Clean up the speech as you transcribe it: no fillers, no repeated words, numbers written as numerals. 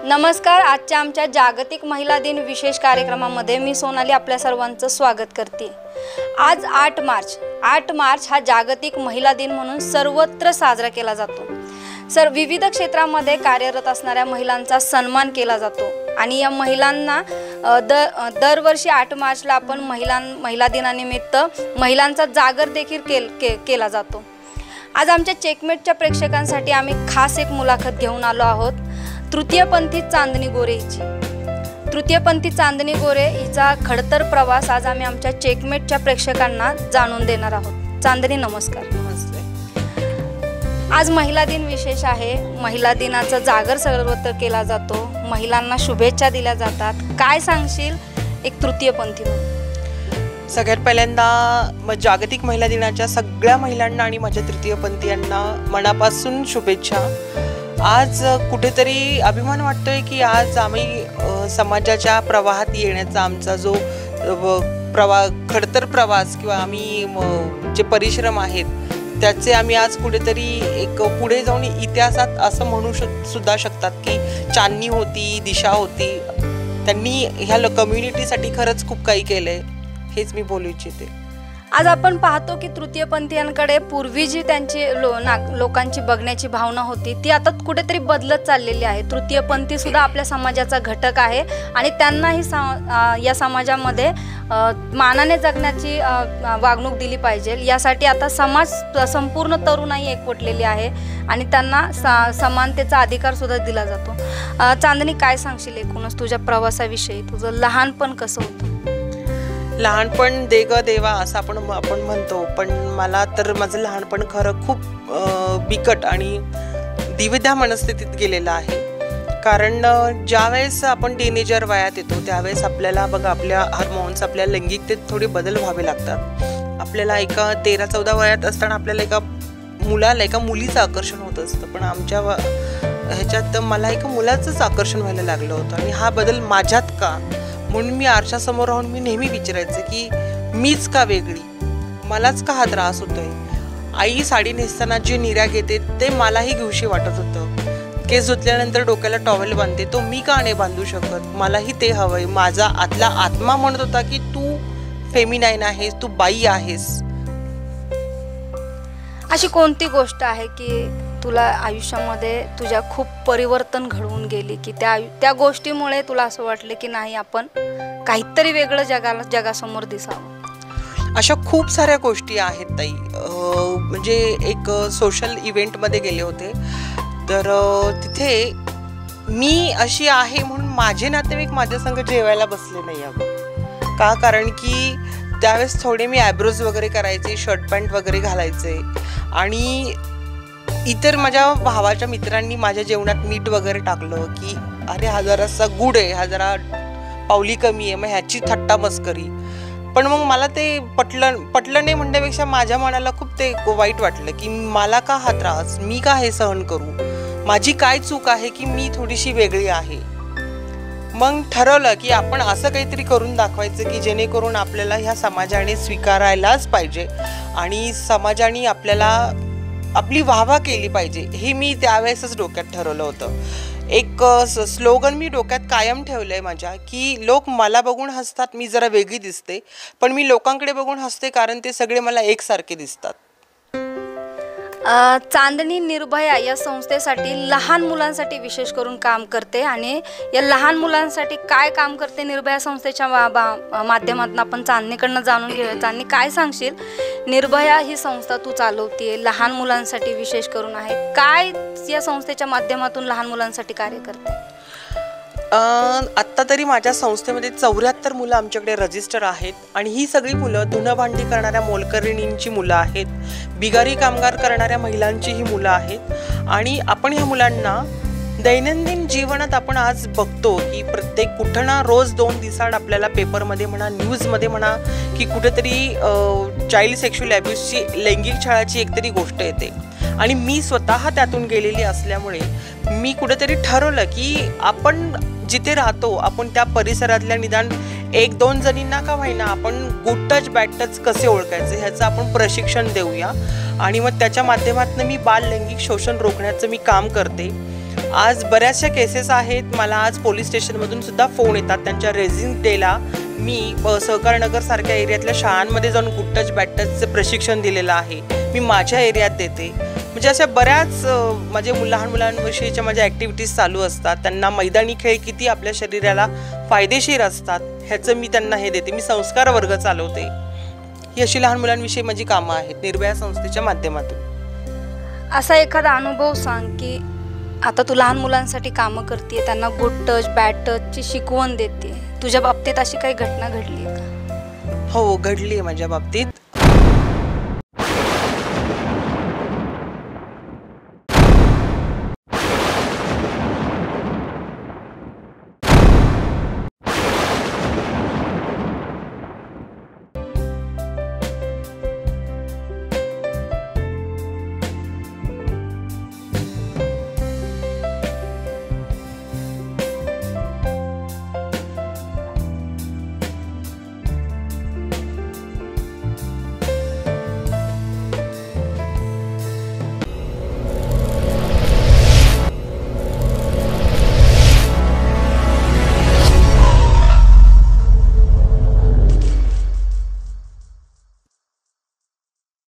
नमस्कार. आजच्या आमच्या जागतिक महिला दिन विशेष कार्यक्रमामध्ये मी सोनाली आपल्या सर्वांचं स्वागत करते. आज 8 मार्च हा जागतिक महिला दिन म्हणून सर्वत्र साजरा केला जातो. विविध क्षेत्रामध्ये कार्यरत असणाऱ्या महिलांचा सन्मान केला जातो आणि या महिलांना दरवर्षी 8 मार्चला आपण महिला दिनानिमित्त महिलांचा जागर देखील केला जातो. आज आमच्या चेकमेटच्या प्रेक्षकांसाठी आम्ही खास एक मुलाखत घेऊन आलो आहोत. तृतीयपंथी चांदणी गोरे हिचा खडतर प्रवास आज आम्ही आमच्या चेकमेटच्या प्रेक्षकांना जाणून देणार आहोत. चांदणी, नमस्कार. नमस्ते. आज महिला दिन विशेष आहे. महिला दिनाचा जागर सर्वत्र केला जातो. महिलांना शुभेच्छा दिल्या जातात. काय सांगशील एक तृतीयपंथी म्हणून? सगळ्यात पहिल्यांदा जागतिक महिला दिनाच्या सगळ्या महिलांना आणि माझ्या तृतीयपंथीयांना मनापासून शुभेच्छा. आज कुठेतरी अभिमान वाटतोय की आज आम्ही समाजाच्या प्रवाहात येण्याचा आमचा जो खडतर प्रवास किंवा आम्ही जे परिश्रम आहेत त्याचे आम्ही आज कुठेतरी एक पुढे जाऊन इतिहासात असं म्हणू सुद्धा शकतात की चांदणी होती, दिशा होती. त्यांनी ह्या कम्युनिटीसाठी खरंच खूप काही केलंय, हेच मी बोलू इच्छिते. आज आपण पाहतो की तृतीयपंथीयांकडे पूर्वी जी त्यांची लोकांची बघण्याची भावना होती ती आता कुठेतरी बदलत चाललेली आहे. तृतीयपंथी सुद्धा आपल्या समाजाचा घटक आहे आणि त्यांनाही या समाजामध्ये मानाने जगण्याची वागणूक दिली पाहिजे. यासाठी आता समाज संपूर्ण तरुणाई एकवटलेली आहे आणि त्यांना समानतेचा अधिकार सुद्धा दिला जातो. चांदणी, काय सांगशील एकूणच तुझ्या प्रवासाविषयी? तुझं लहानपण कसं होतं? लहानपण देग देवा असं आपण म्हणतो, पण मला तर माझं लहानपण खरं खूप बिकट आणि द्विधा मनस्थितीत गेलेलं आहे. कारण ज्यावेळेस आपण टीनेजर वयात येतो त्यावेळेस आपल्याला बघा आपल्या हार्मोन्स, आपल्या लैंगिकतेत थोडे बदल व्हावे लागतात. आपल्याला एका 13-14 वयात असताना आपल्याला एका मुलीचं आकर्षण होत असतं, पण आमच्या ह्याच्यात मला एका मुलाचंच आकर्षण व्हायला लागलं होतं. आणि हा बदल माझ्यात का, म्हणून मी आरशासमोर राहून मी नेहमी विचारायचं की मीच का वेगळी, मलाच का हा त्रास होतोय. आई साडी नेसताना जी निर्या घेते ते मलाही घेऊशी वाटत होतं. केस धुतल्यानंतर डोक्याला टॉवेल बांधते, तो मी का नाही बांधू शकत, मलाही ते हवंय. माझा आतला आत्मा म्हणत होता की तू फेमिनाईन आहेस, तू बाई आहेस. अशी कोणती गोष्ट आहे की तुला आयुष्यामध्ये तुझ्या खूप परिवर्तन घडवून गेली की त्या गोष्टीमुळे तुला असं वाटलं की नाही, आपण काहीतरी वेगळं जगासमोर दिसावं? अशा खूप साऱ्या गोष्टी आहेत ताई. म्हणजे एक सोशल इव्हेंटमध्ये गेले होते, तर तिथे मी अशी आहे म्हणून माझे नातेवाईक माझ्या संग जेवायला बसले नाही. अगं का? कारण की त्यावेळेस थोडे मी आयब्रोज वगैरे करायचे, शर्ट पॅन्ट वगैरे घालायचे आणि इतर माझ्या भावाच्या मित्रांनी माझ्या जेवणात मीठ वगैरे टाकलं की अरे हा जरासा गुड आहे, हा जरा पावली कमी आहे, मग ह्याची थट्टा मस्करी. पण मग मला ते पटलं नाही म्हणण्यापेक्षा माझ्या मनाला खूप ते वाईट वाटलं की मला का हा त्रास, मी का हे सहन करू, माझी काय चूक आहे की मी थोडीशी वेगळी आहे. मग ठरवलं की आपण असं काहीतरी करून दाखवायचं की जेणेकरून आपल्याला ह्या समाजाने स्वीकारायलाच पाहिजे आणि समाजाने आपली वाहवा केली पाहिजे. हे मी त्यावेळेसच डोक्यात ठरवलं होतं. एक स्लोगन मी डोक्यात कायम ठेवलं आहे माझ्या, की लोक मला बघून हसतात, मी जरा वेगळी दिसते, पण मी लोकांकडे बघून हसते कारण ते सगळे मला एकसारखे दिसतात. चांदणी निर्भया या संस्थेसाठी लहान मुलांसाठी विशेष करून काम करते आणि या लहान मुलांसाठी काय काम करते निर्भया संस्थेच्या माध्यमातून आपण चांदणीकडनं जाणून घेऊया. चांदणी, काय सांगशील? निर्भया ही संस्था तू चालवतीये, लहान मुलांसाठी विशेष करून आहे. काय या संस्थेच्या माध्यमातून लहान मुलांसाठी कार्य करते? आत्ता तरी माझ्या संस्थेमध्ये 74 मुलं आमच्याकडे रजिस्टर आहेत आणि ही सगळी मुलं धुणं भांडी करणाऱ्या मोलकरणींची मुलं आहेत, बिगारी कामगार करणाऱ्या महिलांची ही मुलं आहेत. आणि आपण ह्या मुलांना दैनंदिन जीवनात आपण आज बघतो की प्रत्येक कुठं ना रोज 2 दिवसाआड आपल्याला पेपरमध्ये म्हणा, न्यूजमध्ये म्हणा की कुठेतरी चाइल्ड सेक्शुअल ॲब्यूजची, लैंगिक छळाची एकतरी गोष्ट येते. आणि मी स्वतः त्यातून गेलेली असल्यामुळे मी कुठेतरी ठरवलं की आपण जिथे राहतो आपण त्या परिसरातल्या निदान 1-2 जणींना का होईना आपण गुड टच बॅड टच कसे ओळखायचे ह्याचं आपण प्रशिक्षण देऊया. आणि मग त्याच्या माध्यमातून मी बाल लैंगिक शोषण रोखण्याचं मी काम करते. आज बऱ्याचशा केसेस आहेत. मला आज पोलीस स्टेशनमधून सुद्धा फोन येतात. त्यांच्या रेझिंग डेला मी सहकारनगर सारख्या एरियातल्या शाळांमध्ये जाऊन गुड टच बॅड टचचं प्रशिक्षण दिलेलं आहे. मी माझ्या एरियात देते. म्हणजे अशा बऱ्याच माझे लहान मुलांविषयीच्या माझ्या ॲक्टिव्हिटीज चालू असतात. त्यांना मैदानी खेळ किती आपल्या शरीराला फायदेशीर असतात ह्याचं मी त्यांना हे देते. मी संस्कार वर्ग चालवते. ही अशी लहान मुलांविषयी माझी कामं आहेत निर्भया संस्थेच्या माध्यमातून. असा एखादा अनुभव सांग की आता तू लहान मुलांसाठी कामं करते, त्यांना गुड टच बॅड टचची शिकवण देते. तुझ्या बाबतीत अशी काही घटना घडली आहे का? हो, घडली आहे माझ्या बाबतीत.